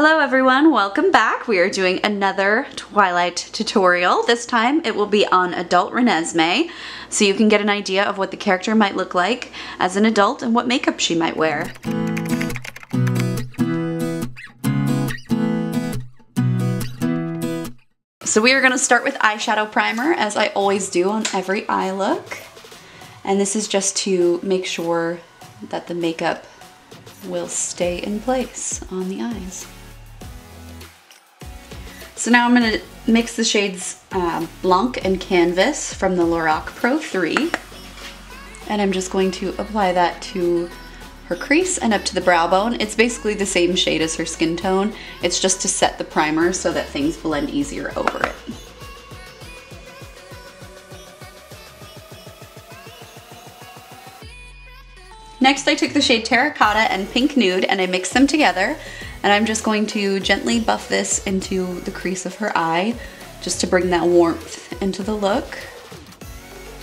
Hello everyone, welcome back. We are doing another Twilight tutorial. This time it will be on adult Renesmee, so you can get an idea of what the character might look like as an adult and what makeup she might wear. So we are going to start with eyeshadow primer, as I always do on every eye look. And this is just to make sure that the makeup will stay in place on the eyes. So now I'm going to mix the shades Blanc and Canvas from the Lorac Pro 3. And I'm just going to apply that to her crease and up to the brow bone. It's basically the same shade as her skin tone. It's just to set the primer so that things blend easier over it. Next I took the shade Terracotta and Pink Nude and I mixed them together, and I'm just going to gently buff this into the crease of her eye just to bring that warmth into the look.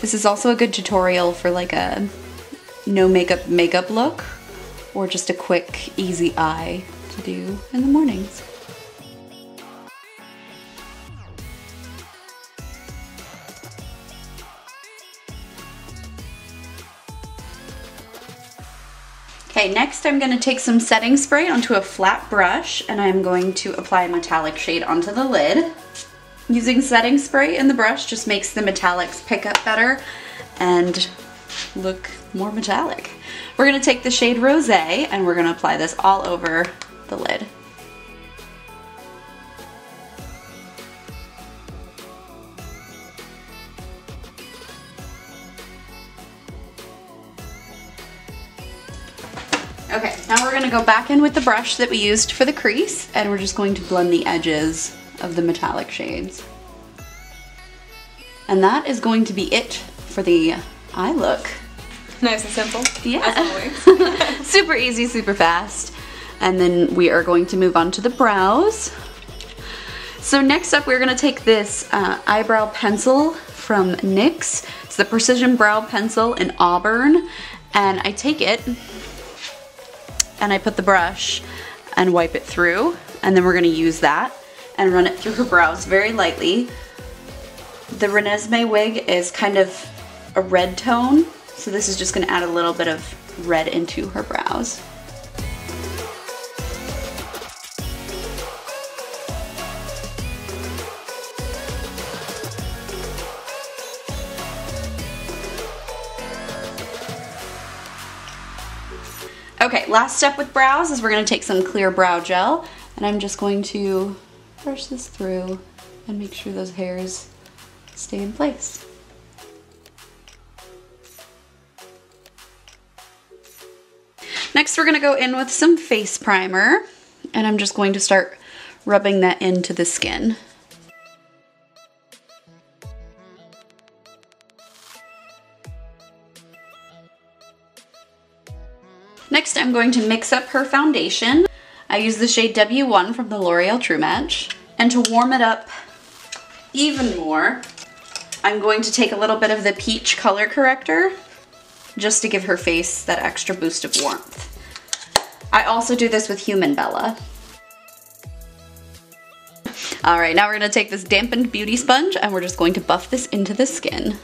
This is also a good tutorial for like a no makeup look, or just a quick easy eye to do in the mornings. Okay, next I'm going to take some setting spray onto a flat brush and I'm going to apply a metallic shade onto the lid. Using setting spray in the brush just makes the metallics pick up better and look more metallic. We're going to take the shade Rosé and we're going to apply this all over the lid. Okay, now we're going to go back in with the brush that we used for the crease and we're just going to blend the edges of the metallic shades. And that is going to be it for the eye look. Nice and simple. Yeah. As always. Super easy, super fast. And then we are going to move on to the brows. So next up we're going to take this eyebrow pencil from NYX. It's the Precision Brow Pencil in Auburn. And I take it and I put the brush and wipe it through, and then we're going to use that and run it through her brows very lightly. The Renesmee wig is kind of a red tone, so this is just going to add a little bit of red into her brows. Okay, last step with brows is we're going to take some clear brow gel, and I'm just going to brush this through and make sure those hairs stay in place. Next we're going to go in with some face primer, and I'm just going to start rubbing that into the skin. Next, I'm going to mix up her foundation. I use the shade W1 from the L'Oreal True Match. And to warm it up even more, I'm going to take a little bit of the Peach Color Corrector just to give her face that extra boost of warmth. I also do this with Human Bella. Alright, now we're going to take this dampened beauty sponge and we're just going to buff this into the skin.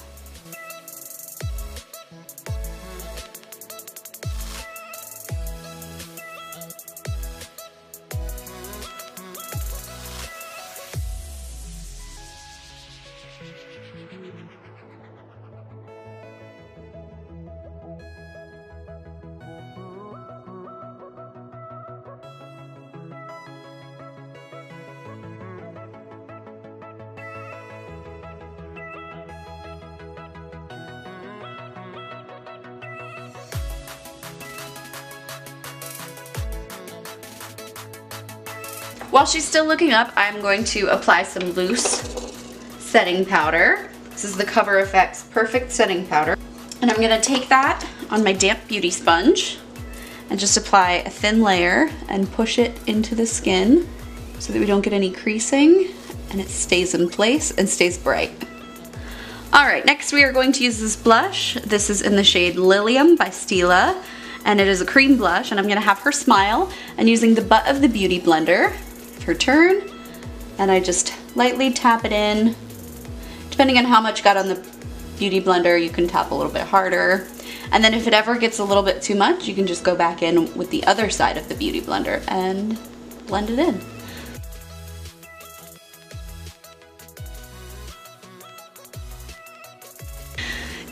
While she's still looking up, I'm going to apply some loose setting powder. This is the Cover FX Perfect Setting Powder. And I'm going to take that on my damp beauty sponge and just apply a thin layer and push it into the skin so that we don't get any creasing and it stays in place and stays bright. Alright, next we are going to use this blush. This is in the shade Lilium by Stila. and it is a cream blush, and I'm gonna have her smile, and using the butt of the Beauty Blender, her turn, and I just lightly tap it in. Depending on how much got on the Beauty Blender, you can tap a little bit harder. And then if it ever gets a little bit too much, you can just go back in with the other side of the Beauty Blender and blend it in.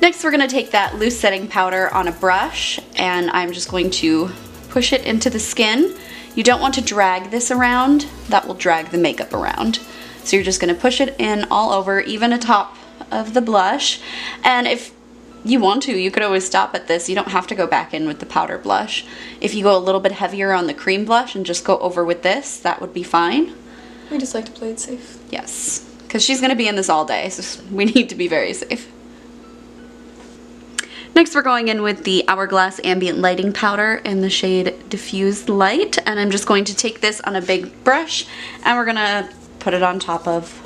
Next, we're gonna take that loose setting powder on a brush, and I'm just going to push it into the skin. You don't want to drag this around, that will drag the makeup around. So you're just gonna push it in all over, even atop of the blush. And if you want to, you could always stop at this. You don't have to go back in with the powder blush. If you go a little bit heavier on the cream blush and just go over with this, that would be fine. We just like to play it safe. Yes, because she's gonna be in this all day, so we need to be very safe. Next, we're going in with the Hourglass Ambient Lighting Powder in the shade Diffused Light, and I'm just going to take this on a big brush, and we're gonna put it on top of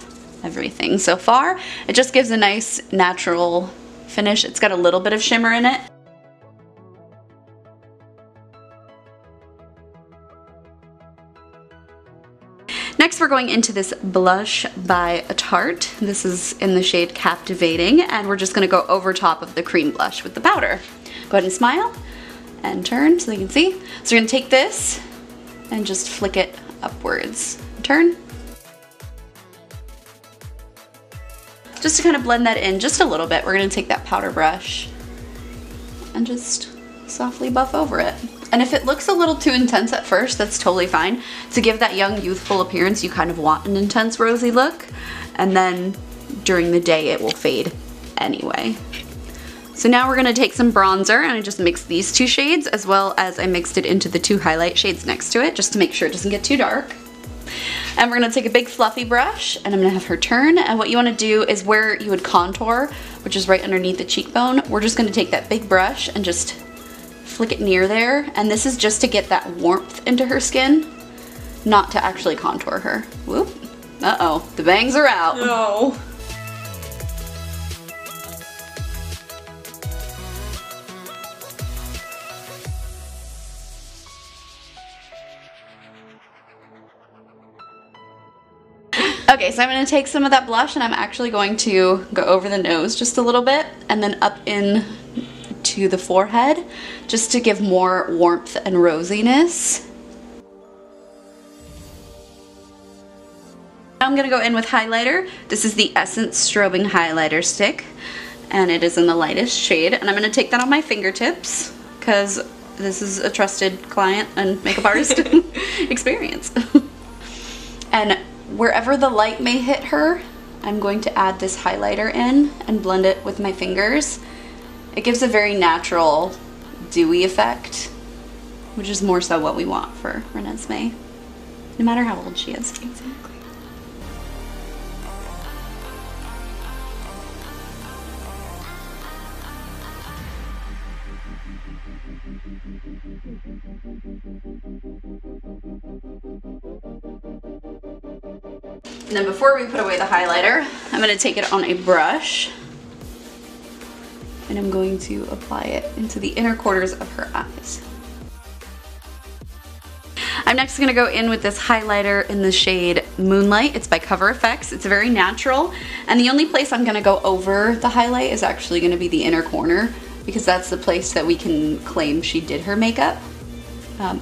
everything so far. It just gives a nice natural finish. It's got a little bit of shimmer in it. Next, we're going into this blush by Tarte. This is in the shade Captivating, and we're just gonna go over top of the cream blush with the powder. Go ahead and smile and turn so they can see. So we're gonna take this and just flick it upwards. Turn. Just to kind of blend that in just a little bit, we're gonna take that powder brush and just softly buff over it. And if it looks a little too intense at first, that's totally fine. To give that young, youthful appearance, you kind of want an intense rosy look, and then during the day it will fade anyway. So now we're gonna take some bronzer, and I just mixed these two shades, as well as I mixed it into the two highlight shades next to it, just to make sure it doesn't get too dark. And we're gonna take a big fluffy brush, and I'm gonna have her turn, and what you wanna do is where you would contour, which is right underneath the cheekbone, we're just gonna take that big brush and just flick it near there, and this is just to get that warmth into her skin, not to actually contour her. Whoop. Uh-oh, the bangs are out. No. Okay, so I'm gonna take some of that blush, and I'm actually going to go over the nose just a little bit, and then up in to the forehead, just to give more warmth and rosiness. Now I'm gonna go in with highlighter. This is the Essence Strobing Highlighter Stick, and it is in the lightest shade, and I'm gonna take that on my fingertips, because this is a trusted client and makeup artist experience. And wherever the light may hit her, I'm going to add this highlighter in and blend it with my fingers. It gives a very natural, dewy effect, which is more so what we want for Renesmee, no matter how old she is. Exactly. And then before we put away the highlighter, I'm going to take it on a brush, and I'm going to apply it into the inner corners of her eyes. I'm next going to go in with this highlighter in the shade Moonlight. It's by Cover FX. It's very natural, and the only place I'm going to go over the highlight is actually going to be the inner corner, because that's the place that we can claim she did her makeup.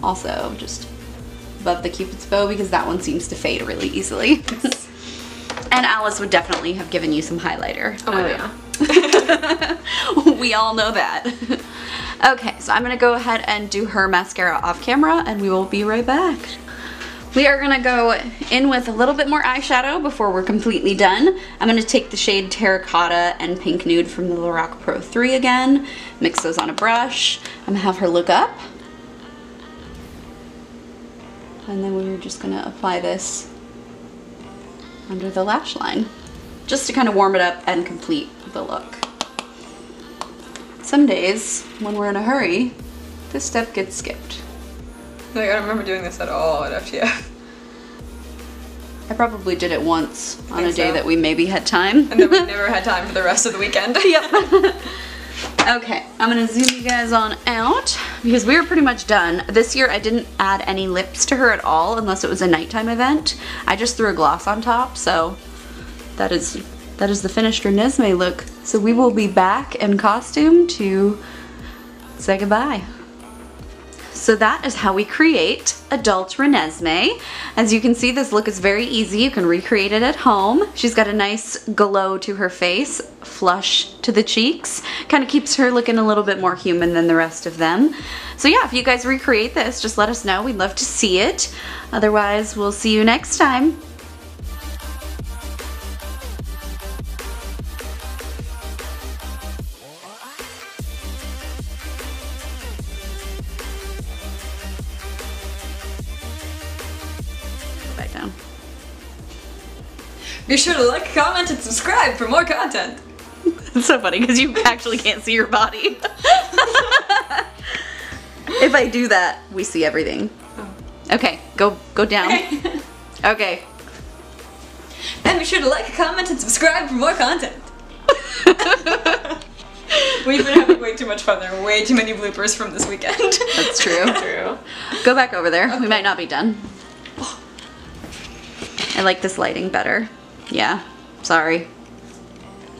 Also, just above the Cupid's bow, because that one seems to fade really easily. And Alice would definitely have given you some highlighter. Oh yeah. We all know that. Okay, so I'm gonna go ahead and do her mascara off camera, and we will be right back. We are gonna go in with a little bit more eyeshadow before we're completely done. I'm gonna take the shade Terracotta and Pink Nude from the Lorac Pro 3 again, mix those on a brush. I'm gonna have her look up. And then we're just gonna apply this under the lash line, just to kind of warm it up and complete the look. Some days, when we're in a hurry, this step gets skipped. Like, I don't remember doing this at all at FTF. I probably did it once on a day so. that we maybe had time. And then we never had time for the rest of the weekend. Yep. Okay, I'm gonna zoom you guys on out. because we were pretty much done. This year I didn't add any lips to her at all unless it was a nighttime event. I just threw a gloss on top, so that is the finished Renesmee look. So we will be back in costume to say goodbye. So that is how we create adult Renesmee. As you can see, this look is very easy. You can recreate it at home. She's got a nice glow to her face, flush to the cheeks. Kind of keeps her looking a little bit more human than the rest of them. So yeah, if you guys recreate this, just let us know. We'd love to see it. Otherwise, we'll see you next time. Back down. Be sure to like, comment, and subscribe for more content. It's so funny because you actually can't see your body. If I do that, we see everything. Oh. Okay, go down. Okay. Okay. And be sure to like, comment, and subscribe for more content. We've been having way too much fun. There are way too many bloopers from this weekend. That's true. True. Go back over there. Okay. We might not be done. I like this lighting better. Yeah. Sorry.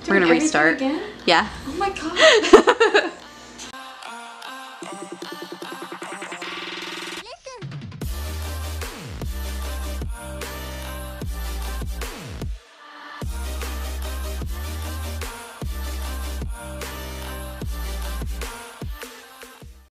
We're gonna restart. Again? Yeah. Oh my god.